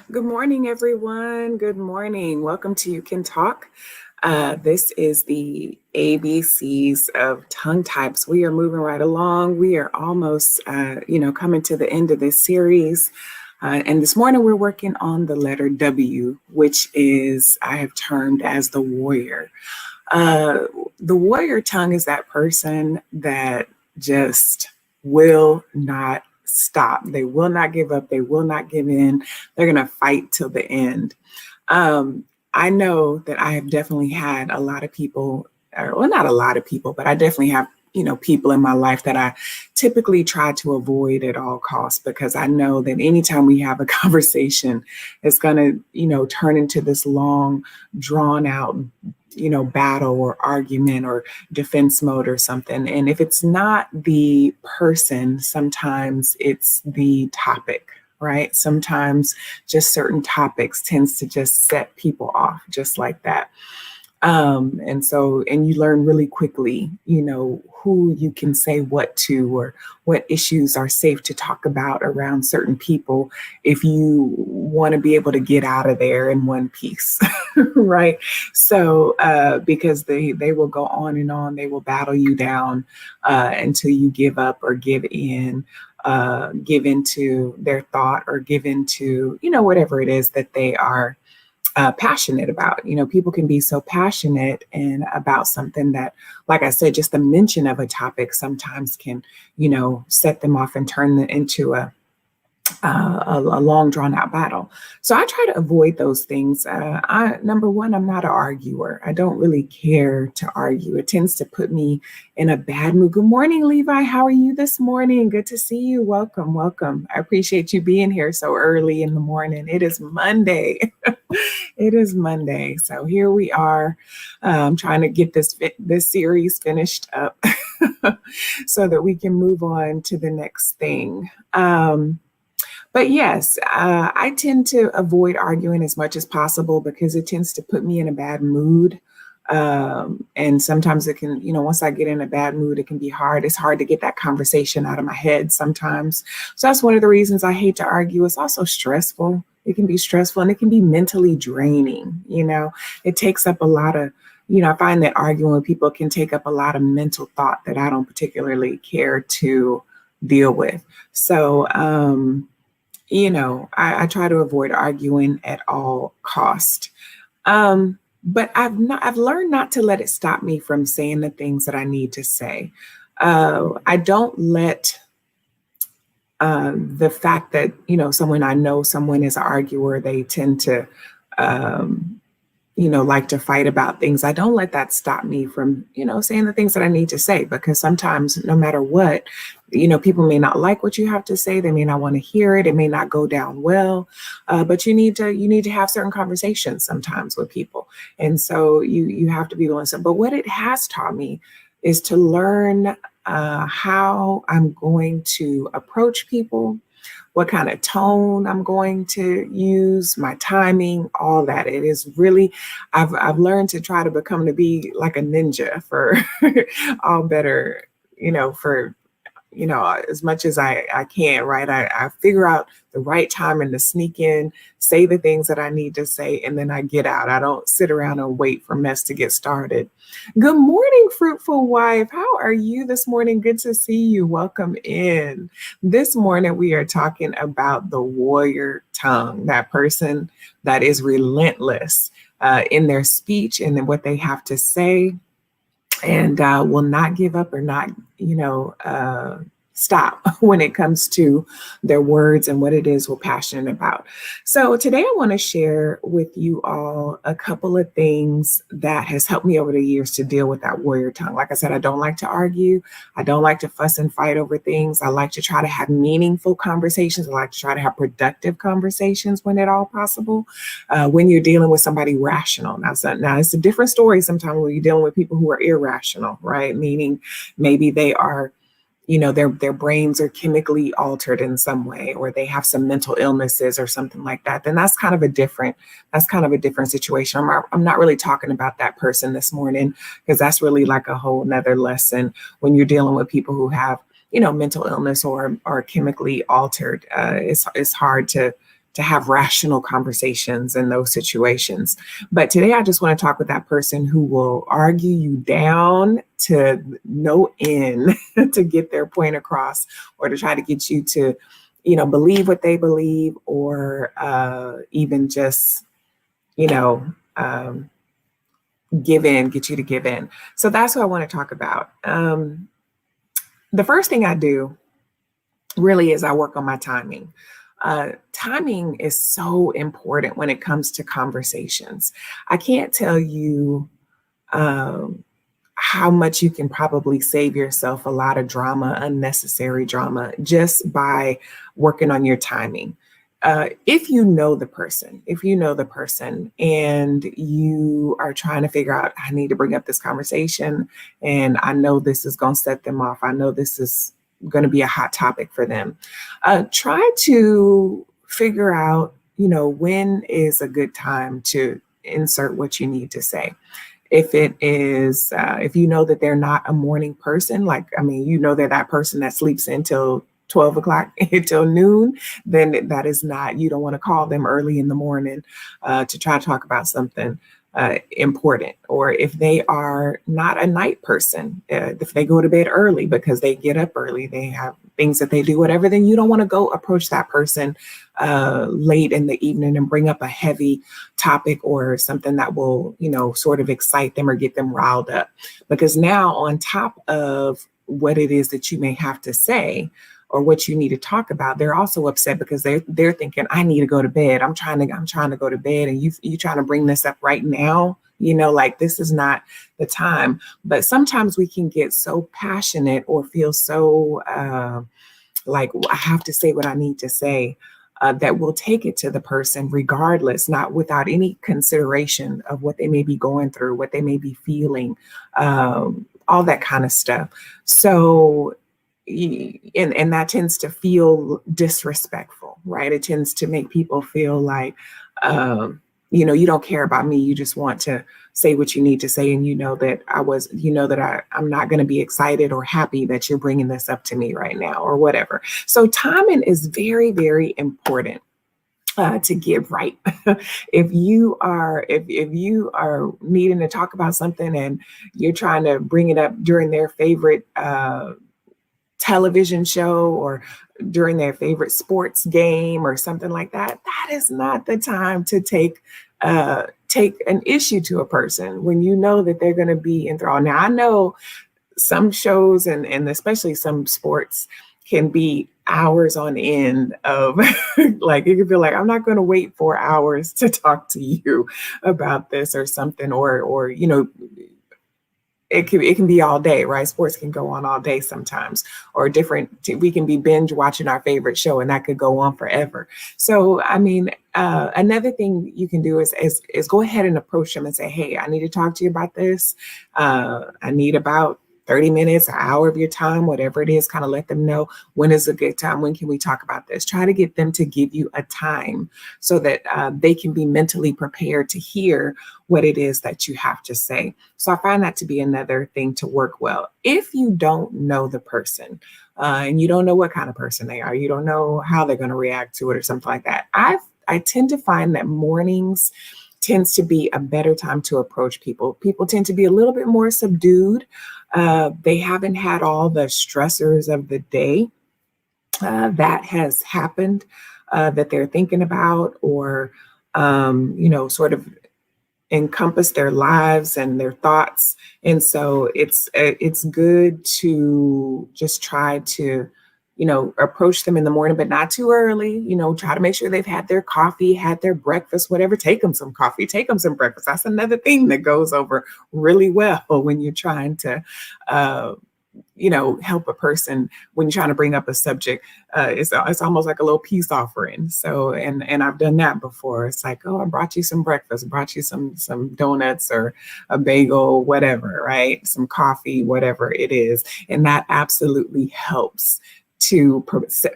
Good morning, everyone. Good morning. Welcome to You Can Talk. This is the ABCs of tongue types. We are moving right along. We are almost, coming to the end of this series. And this morning we're working on the letter W, which is I have termed as the warrior. Uh, the warrior tongue is that person that just will not stop. They will not give up. They will not give in. They're going to fight till the end. I know that I have definitely had a lot of people, or well, not a lot of people, but I definitely have, people in my life that I typically try to avoid at all costs because I know that anytime we have a conversation, it's going to, turn into this long, drawn out battle or argument or defense mode or something. And if it's not the person, sometimes it's the topic, right? Sometimes just certain topics tends to just set people off just like that. And you learn really quickly, who you can say what to or what issues are safe to talk about around certain people if you want to be able to get out of there in one piece, right? So because they will go on and on, they will battle you down until you give up or give in. Give into their thought or give into, whatever it is that they are passionate about. People can be so passionate and about something that, like I said, just the mention of a topic sometimes can, set them off and turn it into a long drawn out battle. So I try to avoid those things. Number one, I'm not an arguer. I don't really care to argue. It tends to put me in a bad mood. Good morning, Levi. How are you this morning? Good to see you. Welcome, welcome. I appreciate you being here so early in the morning. It is Monday. It is Monday. So here we are. Trying to get this series finished up so that we can move on to the next thing. But yes, I tend to avoid arguing as much as possible because it tends to put me in a bad mood. And sometimes it can, once I get in a bad mood, it can be hard. It's hard to get that conversation out of my head sometimes. So that's one of the reasons I hate to argue. It's also stressful. It can be stressful and it can be mentally draining. It takes up a lot of, I find that arguing with people can take up a lot of mental thought that I don't particularly care to deal with. So, I try to avoid arguing at all cost. But I've learned not to let it stop me from saying the things that I need to say. I don't let the fact that, someone is an arguer, they tend to, like to fight about things. I don't let that stop me from, saying the things that I need to say, because sometimes no matter what, people may not like what you have to say. They may not want to hear it. It may not go down well, but you need to have certain conversations sometimes with people. And so you have to be willing to, but what it has taught me is to learn how I'm going to approach people, what kind of tone I'm going to use, my timing, all that. It is really, I've learned to try to be like a ninja for all better, for as much as I can, right? I figure out the right time and to sneak in, say the things that I need to say, and then I get out. I don't sit around and wait for mess to get started. Good morning, fruitful wife. How are you this morning? Good to see you. Welcome in. This morning, we are talking about the warrior tongue, that person that is relentless in their speech and in what they have to say, and will not give up or not, stop when it comes to their words and what it is we're passionate about. So today I want to share with you all a couple of things that has helped me over the years to deal with that warrior tongue. Like I said, I don't like to argue. I don't like to fuss and fight over things. I like to try to have meaningful conversations. I like to try to have productive conversations when at all possible. When you're dealing with somebody rational. Now it's a different story sometimes when you're dealing with people who are irrational, right? Meaning maybe they are, their brains are chemically altered in some way, or they have some mental illnesses or something like that, then that's kind of a different situation. I'm not really talking about that person this morning, because that's really like a whole nother lesson when you're dealing with people who have, mental illness or chemically altered. It's hard to have rational conversations in those situations. But today I just want to talk with that person who will argue you down to no end to get their point across, or to try to get you to, believe what they believe, or even just, you know, um, get you to give in. So that's what I want to talk about. The first thing I do really is I work on my timing. Timing is so important when it comes to conversations. I can't tell you um, how much you can probably save yourself a lot of drama, unnecessary drama, just by working on your timing. If you know the person and you are trying to figure out, I need to bring up this conversation and I know this is going to set them off. I know this is going to be a hot topic for them. Try to figure out, when is a good time to insert what you need to say. If it is, if you know that they're not a morning person, they're that person that sleeps until 12 o'clock until noon, then that is not, you don't want to call them early in the morning to try to talk about something important. Or if they are not a night person, if they go to bed early because they get up early, they have things that they do, whatever, then you don't want to go approach that person late in the evening and bring up a heavy topic or something that will, sort of excite them or get them riled up. Because now, on top of what it is that you may have to say or what you need to talk about, they're also upset because they're thinking, I need to go to bed. I'm trying to go to bed, and you trying to bring this up right now. This is not the time. But sometimes we can get so passionate or feel so like I have to say what I need to say, that we'll take it to the person regardless, not without any consideration of what they may be going through, what they may be feeling, all that kind of stuff. So, and that tends to feel disrespectful, right? It tends to make people feel like, you don't care about me. You just want to say what you need to say. And I'm not going to be excited or happy that you're bringing this up to me right now or whatever. So timing is very, very important to get right. If you are needing to talk about something and you're trying to bring it up during their favorite television show or during their favorite sports game or something like that, that is not the time to take an issue to a person when you know that they're going to be enthralled. Now, I know some shows and especially some sports can be hours on end of like, you can feel like, I'm not going to wait 4 hours to talk to you about this or something, or it can be all day, right? Sports can go on all day sometimes, or we can be binge watching our favorite show and that could go on forever. So, another thing you can do is go ahead and approach them and say, hey, I need to talk to you about this. I need about 30 minutes, an hour of your time, whatever it is. Kind of let them know when is a good time. When can we talk about this? Try to get them to give you a time so that they can be mentally prepared to hear what it is that you have to say. So I find that to be another thing to work well. If you don't know the person and you don't know what kind of person they are, you don't know how they're going to react to it or something like that, I tend to find that mornings tends to be a better time to approach people. People tend to be a little bit more subdued. They haven't had all the stressors of the day that has happened that they're thinking about, or, sort of encompass their lives and their thoughts. And so it's good to just try to, approach them in the morning, but not too early. Try to make sure they've had their coffee, had their breakfast, whatever. Take them some coffee, take them some breakfast. That's another thing that goes over really well when you're trying to, help a person, when you're trying to bring up a subject. It's almost like a little peace offering. So, and I've done that before. It's like, oh, I brought you some breakfast, brought you some donuts or a bagel, whatever, right? Some coffee, whatever it is. And that absolutely helps to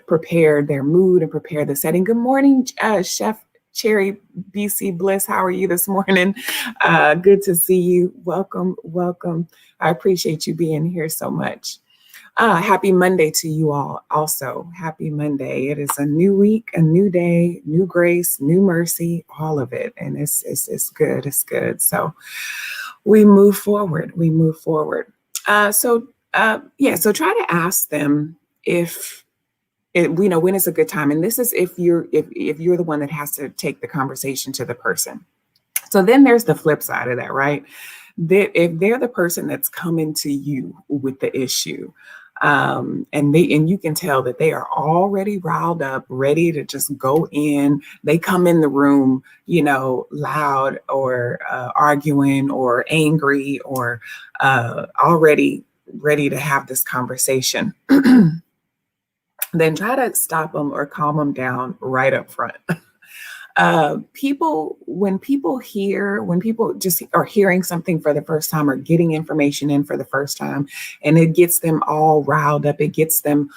prepare their mood and prepare the setting. Good morning, Chef Cherry BC Bliss. How are you this morning? Good to see you. Welcome. I appreciate you being here so much. Happy Monday to you all. Also, happy Monday. It is a new week, a new day, new grace, new mercy, all of it. And it's good. It's good. So we move forward. We move forward. So try to ask them if when is a good time. And this is if you're the one that has to take the conversation to the person. So then there's the flip side of that, right? That if they're the person that's coming to you with the issue, and you can tell that they are already riled up, ready to just go in. They come in the room, loud or arguing or angry or already ready to have this conversation. Then try to stop them or calm them down right up front. When people just are hearing something for the first time or getting information in for the first time, and it gets them all riled up, it gets them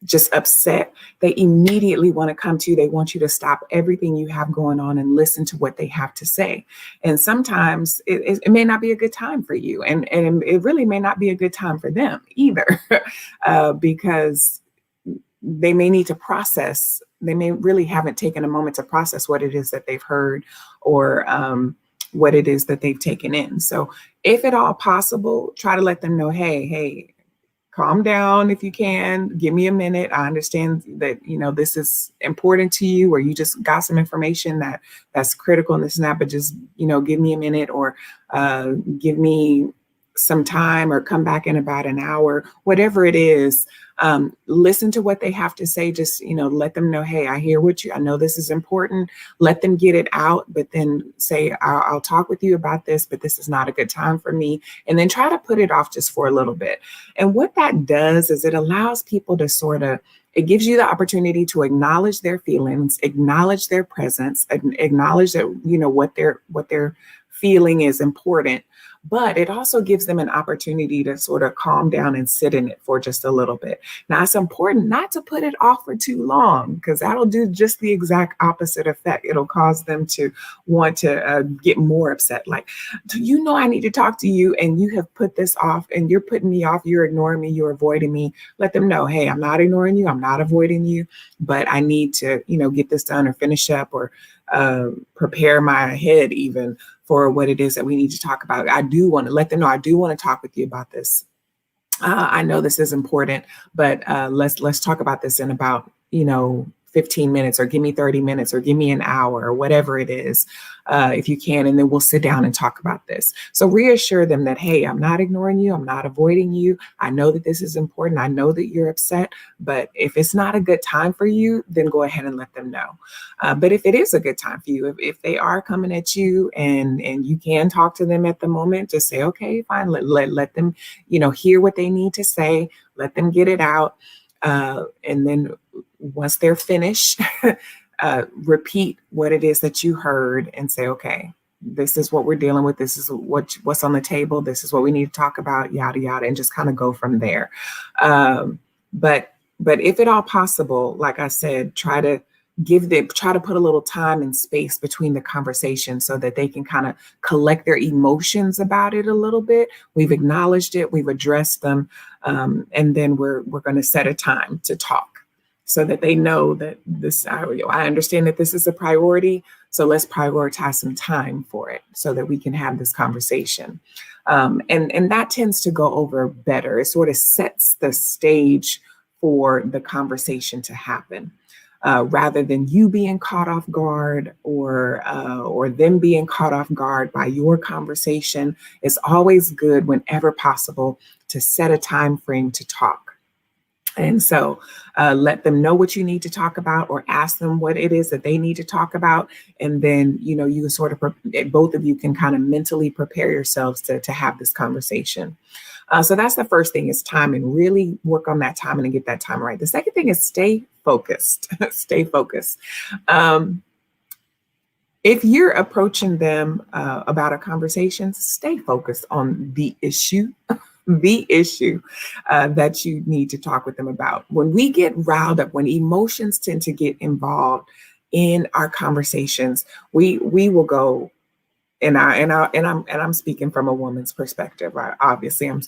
just upset, they immediately want to come to you. They want you to stop everything you have going on and listen to what they have to say. And sometimes it may not be a good time for you, and it really may not be a good time for them either, because they may need to process. They may really haven't taken a moment to process what it is that they've heard or what it is that they've taken in. So if at all possible, try to let them know, hey, calm down if you can. Give me a minute. I understand that, this is important to you, or you just got some information that's critical and this and that, but just, give me a minute, or give me some time, or come back in about an hour, whatever it is. Listen to what they have to say. Just, let them know, hey, I know this is important. Let them get it out, but then say, I'll talk with you about this, but this is not a good time for me. And then try to put it off just for a little bit. And what that does is it allows people to it gives you the opportunity to acknowledge their feelings, acknowledge their presence, acknowledge that, what they're feeling is important. But it also gives them an opportunity to sort of calm down and sit in it for just a little bit. Now, it's important not to put it off for too long, because that'll do just the exact opposite effect. It'll cause them to want to get more upset. Like, I need to talk to you, and you have put this off, and you're putting me off. You're ignoring me. You're avoiding me. Let them know, hey, I'm not ignoring you. I'm not avoiding you, but I need to, get this done or finish up, or prepare my head even for what it is that we need to talk about. I do want to let them know, I do want to talk with you about this. I know this is important, but let's talk about this in about, 15 minutes, or give me 30 minutes, or give me an hour, or whatever it is, if you can, and then we'll sit down and talk about this. So reassure them that, hey, I'm not ignoring you. I'm not avoiding you. I know that this is important. I know that you're upset, but if it's not a good time for you, then go ahead and let them know. But if it is a good time for you, if they are coming at you and you can talk to them at the moment, just say, okay, fine. Let them, hear what they need to say. Let them get it out. And then once they're finished, repeat what it is that you heard and say, okay, this is what we're dealing with. This is what's on the table. This is what we need to talk about, yada, yada, and just kind of go from there. But if at all possible, like I said, try to put a little time and space between the conversation so that they can kind of collect their emotions about it a little bit. We've acknowledged it, we've addressed them, and then we're going to set a time to talk so that they know that I understand that this is a priority. So let's prioritize some time for it so that we can have this conversation. And that tends to go over better. It sort of sets the stage for the conversation to happen. Rather than you being caught off guard or them being caught off guard by your conversation. It's always good, whenever possible, to set a time frame to talk. And so let them know what you need to talk about, or ask them what it is that they need to talk about. And then, you sort of, both of you can kind of mentally prepare yourselves to have this conversation. So that's the first thing, is time, and really work on that timing and get that time right. The second thing is stay focused. Stay focused. If you're approaching them about a conversation, stay focused on the issue. The issue that you need to talk with them about. When we get riled up, when emotions tend to get involved in our conversations, we will go I'm speaking from a woman's perspective. Obviously, I'm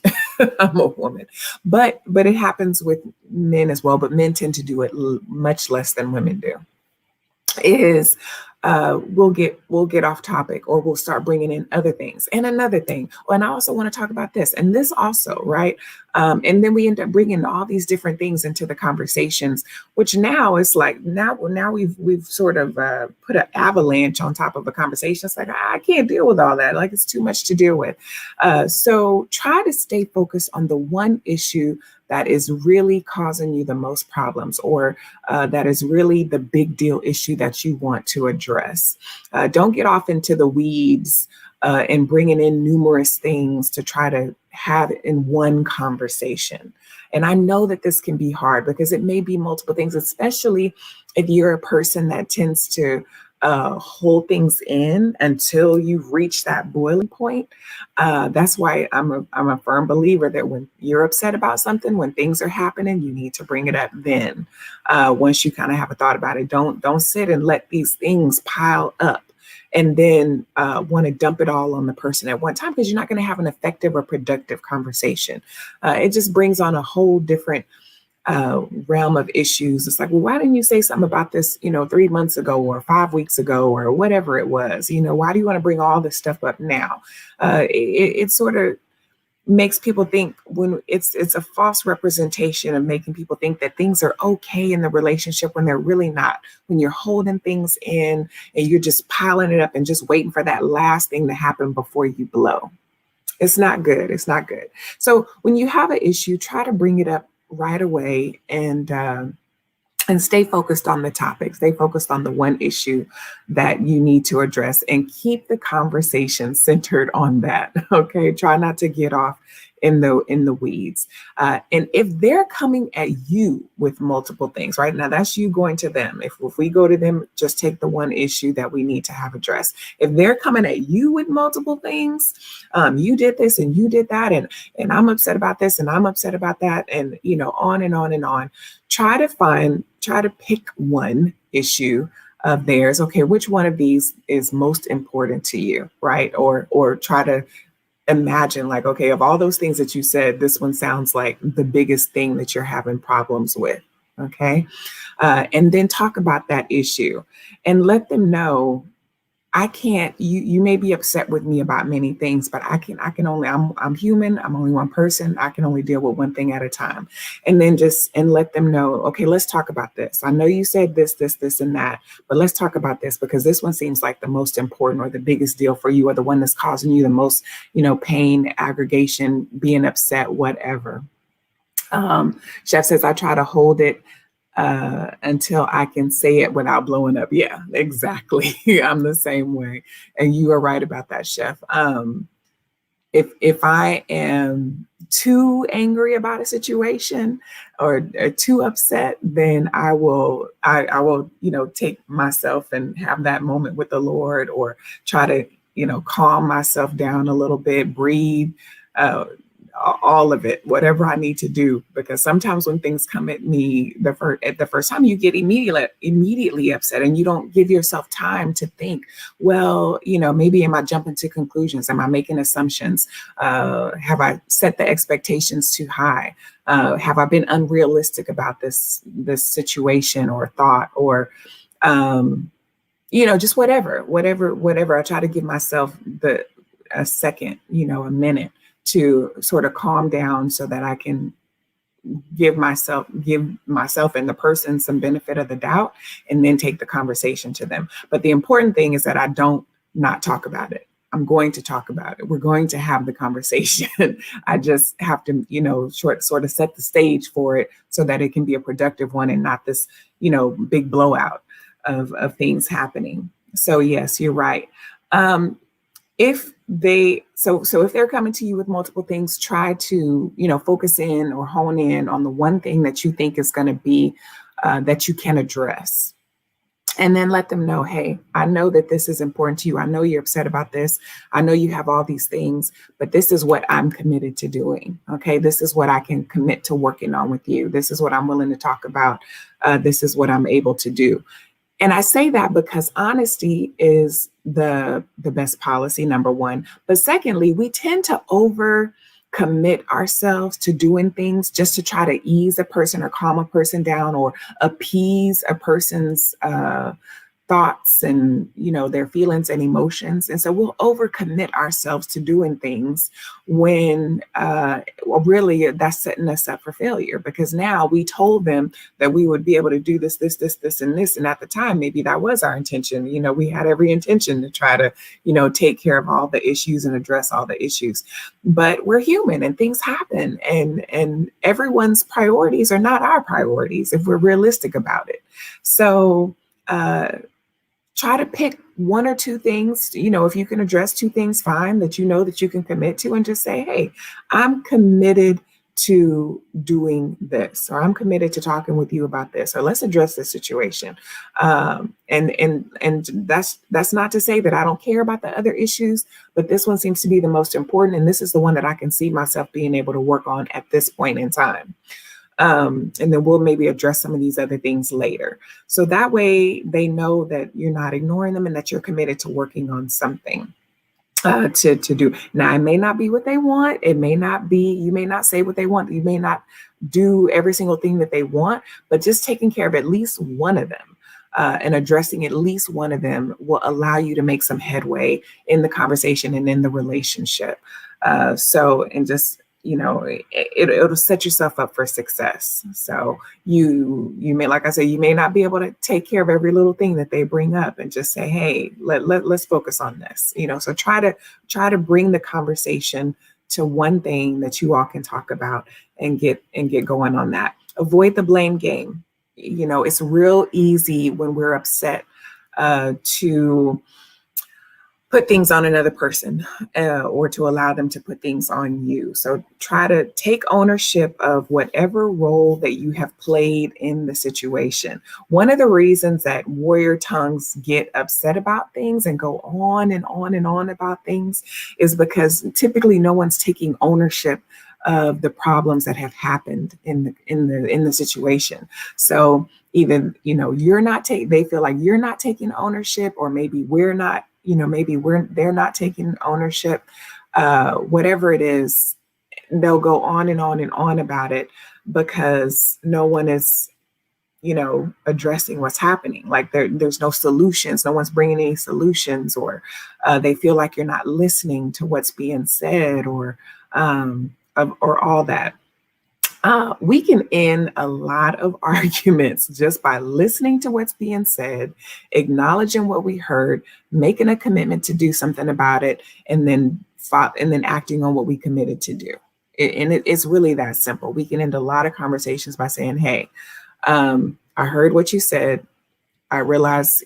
I'm a woman, but it happens with men as well. But men tend to do it much less than women do. Is we'll get off topic, or we'll start bringing in other things and another thing. Oh, and I also want to talk about this and this also, right? And then we end up bringing all these different things into the conversations, which now is like now we've sort of put an avalanche on top of a conversation. It's like I can't deal with all that. Like it's too much to deal with. So try to stay focused on the one issue that is really causing you the most problems, or that is really the big deal issue that you want to address. Don't get off into the weeds and bringing in numerous things to try to have it in one conversation. And I know that this can be hard because it may be multiple things, especially if you're a person that tends to hold things in until you've reached that boiling point. That's why I'm a firm believer that when you're upset about something, when things are happening, you need to bring it up then. Once you kind of have a thought about it, don't sit and let these things pile up and then want to dump it all on the person at one time, because you're not going to have an effective or productive conversation. It just brings on a whole different realm of issues. It's like, well, why didn't you say something about this, 3 months ago or 5 weeks ago or whatever it was? Why do you want to bring all this stuff up now? It sort of makes people think, when it's a false representation of making people think that things are okay in the relationship when they're really not. When you're holding things in and you're just piling it up and just waiting for that last thing to happen before you blow. It's not good. It's not good. So when you have an issue, try to bring it up right away and stay focused on the topic. Stay focused on the one issue that you need to address and keep the conversation centered on that. Okay. Try not to get off in the weeds. And if they're coming at you with multiple things, right now, that's you going to them. If we go to them, just take the one issue that we need to have addressed. If they're coming at you with multiple things, you did this and you did that, and I'm upset about this and I'm upset about that, and on and on and on. Try to pick one issue of theirs. Okay, which one of these is most important to you, right? Or try to imagine, like, okay, of all those things that you said, this one sounds like the biggest thing that you're having problems with. Okay. And then talk about that issue and let them know, I can't, you may be upset with me about many things, but I can only, I'm human. I'm only one person. I can only deal with one thing at a time. And then and let them know, okay, let's talk about this. I know you said this, and that, but let's talk about this, because this one seems like the most important or the biggest deal for you, or the one that's causing you the most, pain, aggregation, being upset, whatever. Chef says, I try to hold it until I can say it without blowing up. Yeah, exactly. I'm the same way. And you are right about that, Chef. If I am too angry about a situation or too upset, then I will take myself and have that moment with the Lord, or try to calm myself down a little bit, breathe, all of it, whatever I need to do. Because sometimes when things come at me the first time, you get immediately upset, and you don't give yourself time to think, well, maybe am I jumping to conclusions? Am I making assumptions? Have I set the expectations too high? Have I been unrealistic about this situation or thought, or just whatever. I try to give myself a second, a minute, to sort of calm down, so that I can give myself and the person some benefit of the doubt, and then take the conversation to them. But the important thing is that I don't not talk about it. I'm going to talk about it. We're going to have the conversation. I just have to, sort of set the stage for it, so that it can be a productive one, and not this, big blowout of things happening. So yes, you're right. If they're coming to you with multiple things, try to, focus in or hone in on the one thing that you think is going to be, that you can address. And then let them know, hey, I know that this is important to you. I know you're upset about this. I know you have all these things, but this is what I'm committed to doing. Okay. This is what I can commit to working on with you. This is what I'm willing to talk about. This is what I'm able to do. And I say that because honesty is the best policy, number one. But secondly, we tend to over commit ourselves to doing things just to try to ease a person or calm a person down or appease a person's thoughts and their feelings and emotions. And so we'll overcommit ourselves to doing things when really that's setting us up for failure, because now we told them that we would be able to do this, and this, and at the time maybe that was our intention. We had every intention to try to take care of all the issues and address all the issues, but we're human and things happen, and everyone's priorities are not our priorities if we're realistic about it. So try to pick one or two things, if you can address two things, fine, that that you can commit to, and just say, hey, I'm committed to doing this, or I'm committed to talking with you about this, or let's address this situation. And that's not to say that I don't care about the other issues, but this one seems to be the most important. And this is the one that I can see myself being able to work on at this point in time. And then we'll maybe address some of these other things later. So that way they know that you're not ignoring them and that you're committed to working on something to do. Now, it may not be what they want. It may not be, you may not say what they want. You may not do every single thing that they want, but just taking care of at least one of them and addressing at least one of them will allow you to make some headway in the conversation and in the relationship. It'll set yourself up for success. So you may, like I said, you may not be able to take care of every little thing that they bring up, and just say, hey, let's focus on this. So try to bring the conversation to one thing that you all can talk about and get going on that. Avoid the blame game. It's real easy when we're upset to put things on another person or to allow them to put things on you. So try to take ownership of whatever role that you have played in the situation. One of the reasons that warrior tongues get upset about things and go on and on and on about things is because typically no one's taking ownership of the problems that have happened in the situation. So even they feel like you're not taking ownership, or maybe we're not. They're not taking ownership, whatever it is, they'll go on and on and on about it because no one is, addressing what's happening. Like there's no solutions. No one's bringing any solutions, or they feel like you're not listening to what's being said, or all that. We can end a lot of arguments just by listening to what's being said, acknowledging what we heard, making a commitment to do something about it, and then acting on what we committed to do. It's really that simple. We can end a lot of conversations by saying, hey, I heard what you said. I realize,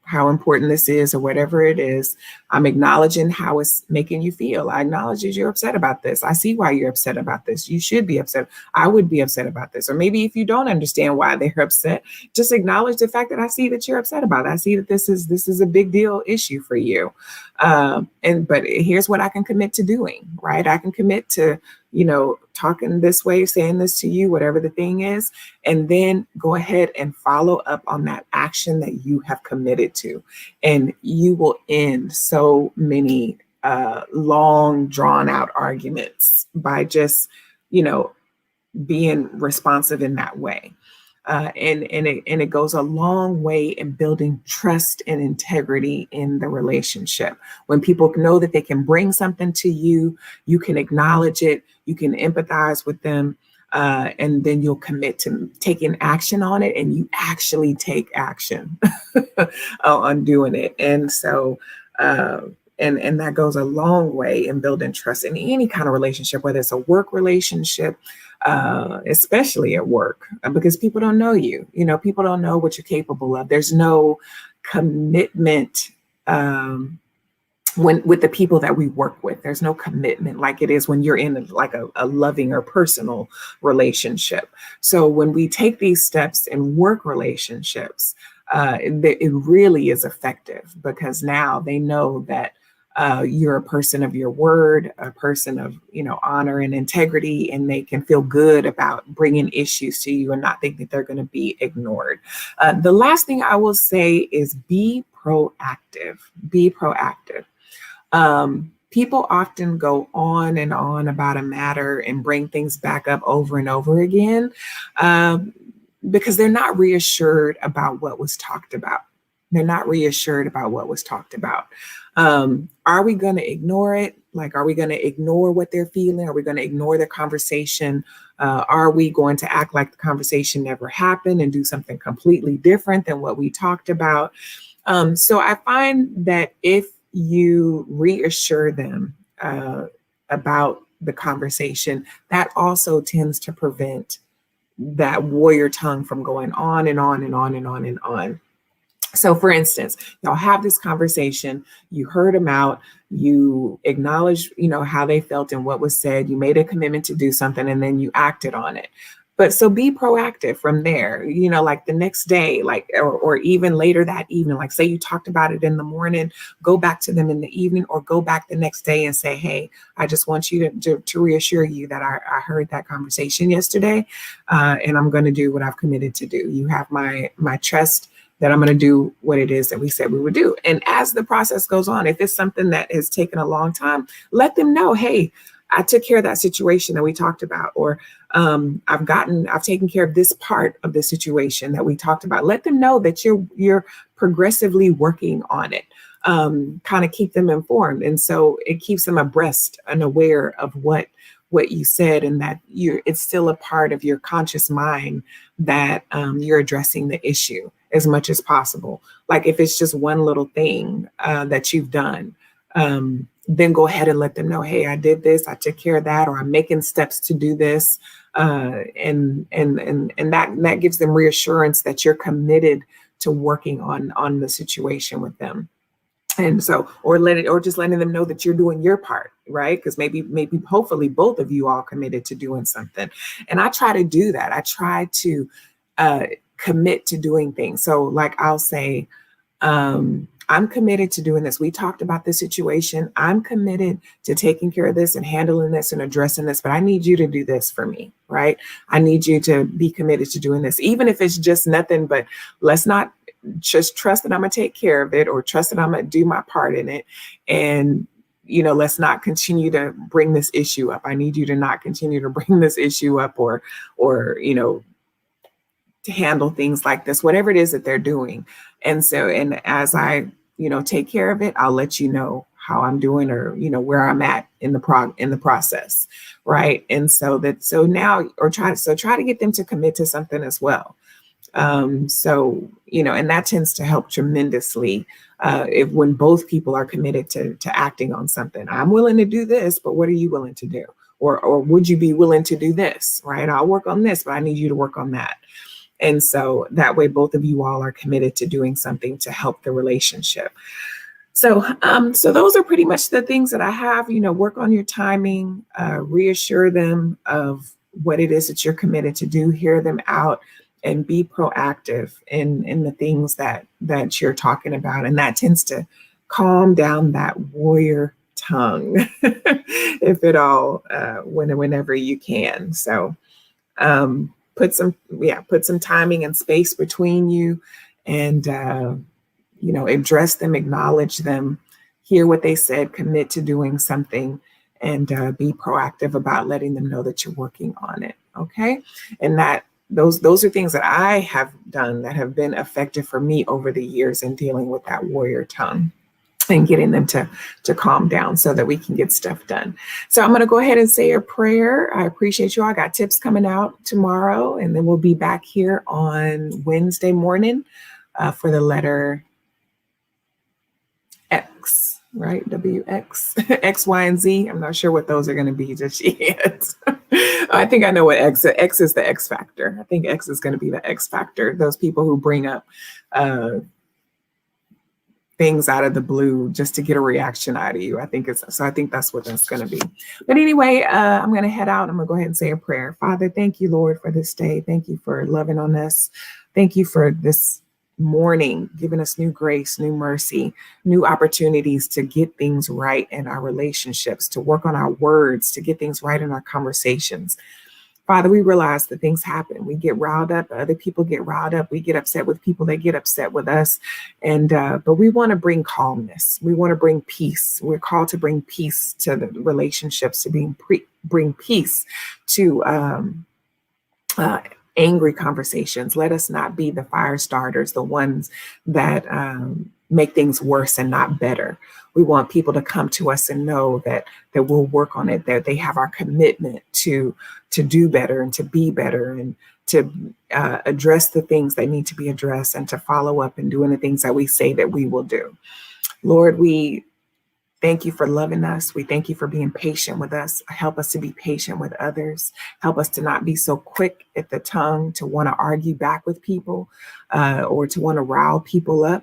how important this is, or whatever it is. I'm acknowledging how it's making you feel. I acknowledge that you're upset about this. I see why you're upset about this. You should be upset. I would be upset about this. Or maybe if you don't understand why they're upset, just acknowledge the fact that I see that you're upset about it. I see that this is a big deal issue for you. But here's what I can commit to doing, right? I can commit to, talking this way, saying this to you, whatever the thing is, and then go ahead and follow up on that action that you have committed to. And you will end so many long drawn out arguments by just, being responsive in that way. And it goes a long way in building trust and integrity in the relationship. When people know that they can bring something to you, you can acknowledge it, you can empathize with them, and then you'll commit to taking action on it, and you actually take action on doing it. And so, and that goes a long way in building trust in any kind of relationship, whether it's a work relationship, especially at work, because people don't know you. People don't know what you're capable of. There's no commitment with the people that we work with. There's no commitment like it is when you're in a loving or personal relationship. So when we take these steps in work relationships, it really is effective, because now they know that you're a person of your word, a person of, honor and integrity, and they can feel good about bringing issues to you and not think that they're going to be ignored. The last thing I will say is be proactive. Be proactive. People often go on and on about a matter and bring things back up over and over again, because they're not reassured about what was talked about. They're not reassured about what was talked about. Are we going to ignore it? Like, are we going to ignore what they're feeling? Are we going to ignore their conversation? Are we going to act like the conversation never happened and do something completely different than what we talked about? So I find that if you reassure them about the conversation, that also tends to prevent that warrior tongue from going on and on and on and on and on. So for instance, y'all have this conversation, you heard them out, you acknowledged, how they felt and what was said, you made a commitment to do something, and then you acted on it. But so be proactive from there, like the next day, like, or even later that evening, like say you talked about it in the morning, go back to them in the evening, or go back the next day and say, hey, I just want you to reassure you that I heard that conversation yesterday, and I'm going to do what I've committed to do. You have my trust that I'm going to do what it is that we said we would do. And as the process goes on, if it's something that has taken a long time, let them know, hey, I took care of that situation that we talked about, or I've taken care of this part of the situation that we talked about. Let them know that you're progressively working on it. Kind of keep them informed. And so it keeps them abreast and aware of what you said, and that it's still a part of your conscious mind that you're addressing the issue as much as possible. Like if it's just one little thing that you've done, then go ahead and let them know, hey, I did this, I took care of that, or I'm making steps to do this. And that gives them reassurance that you're committed to working on the situation with them. And so, or just letting them know that you're doing your part, right? Because maybe hopefully both of you all committed to doing something. And I try to do that. I try to commit to doing things. So like I'll say, I'm committed to doing this. We talked about this situation. I'm committed to taking care of this and handling this and addressing this, but I need you to do this for me, right? I need you to be committed to doing this, even if it's just nothing, but let's not just trust that I'm going to take care of it, or trust that I'm going to do my part in it. And, let's not continue to bring this issue up. I need you to not continue to bring this issue up, or, to handle things like this, whatever it is that they're doing. And so, and as I, take care of it, I'll let you know how I'm doing, or, where I'm at in the process. Right. And so now, try to get them to commit to something as well. And that tends to help tremendously when both people are committed to acting on something. I'm willing to do this, but what are you willing to do? Or would you be willing to do this? Right. I'll work on this, but I need you to work on that. And so that way, both of you all are committed to doing something to help the relationship. So those are pretty much the things that I have. Work on your timing, reassure them of what it is that you're committed to do, hear them out, and be proactive in the things that you're talking about. And that tends to calm down that warrior tongue, if at all, whenever you can. So put some timing and space between you, and address them, acknowledge them, hear what they said, commit to doing something, and be proactive about letting them know that you're working on it. Okay. And those are things that I have done that have been effective for me over the years in dealing with that warrior tongue and getting them to calm down so that we can get stuff done. So I'm going to go ahead and say a prayer. I appreciate you all. I got tips coming out tomorrow, and then we'll be back here on Wednesday morning for the letter X, right? WX, X, Y, and Z. I'm not sure what those are going to be just yet. I think I know what X is. The X factor. I think X is going to be the X factor. Those people who bring up things out of the blue just to get a reaction out of you. I think that's what that's going to be. But anyway, I'm going to head out. I'm going to go ahead and say a prayer. Father, thank you, Lord, for this day. Thank you for loving on us. Thank you for this morning, giving us new grace, new mercy, new opportunities to get things right in our relationships, to work on our words, to get things right in our conversations. Father, we realize that things happen. We get riled up. Other people get riled up. We get upset with people that get upset with us. And but we want to bring calmness. We want to bring peace. We're called to bring peace to the relationships, to bring peace to uh, angry conversations. Let us not be the fire starters, the ones that make things worse and not better. We want people to come to us and know that we'll work on it, that they have our commitment to do better and to be better, and to address the things that need to be addressed, and to follow up and doing the things that we say that we will do. Lord, we thank you for loving us. We thank you for being patient with us. Help us to be patient with others. Help us to not be so quick at the tongue to want to argue back with people, or to want to rile people up.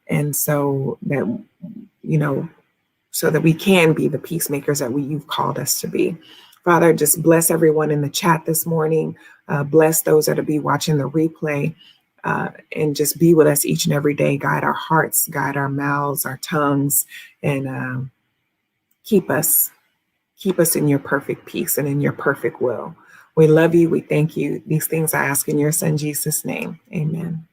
And so that, so that we can be the peacemakers that you've called us to be. Father, just bless everyone in the chat this morning. Bless those that will be watching the replay. And just be with us each and every day. Guide our hearts, guide our mouths, our tongues, and keep us in your perfect peace and in your perfect will. We love you. We thank you. These things I ask in your son, Jesus' name. Amen.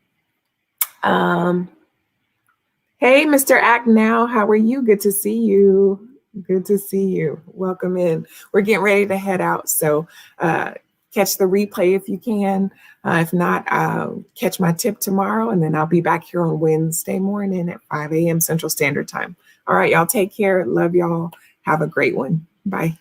Hey, Mr. Act Now, how are you? Good to see you. Good to see you. Welcome in. We're getting ready to head out. So catch the replay if you can. If not, I'll catch my tip tomorrow, and then I'll be back here on Wednesday morning at 5 a.m. Central Standard Time. All right, y'all take care. Love y'all. Have a great one. Bye.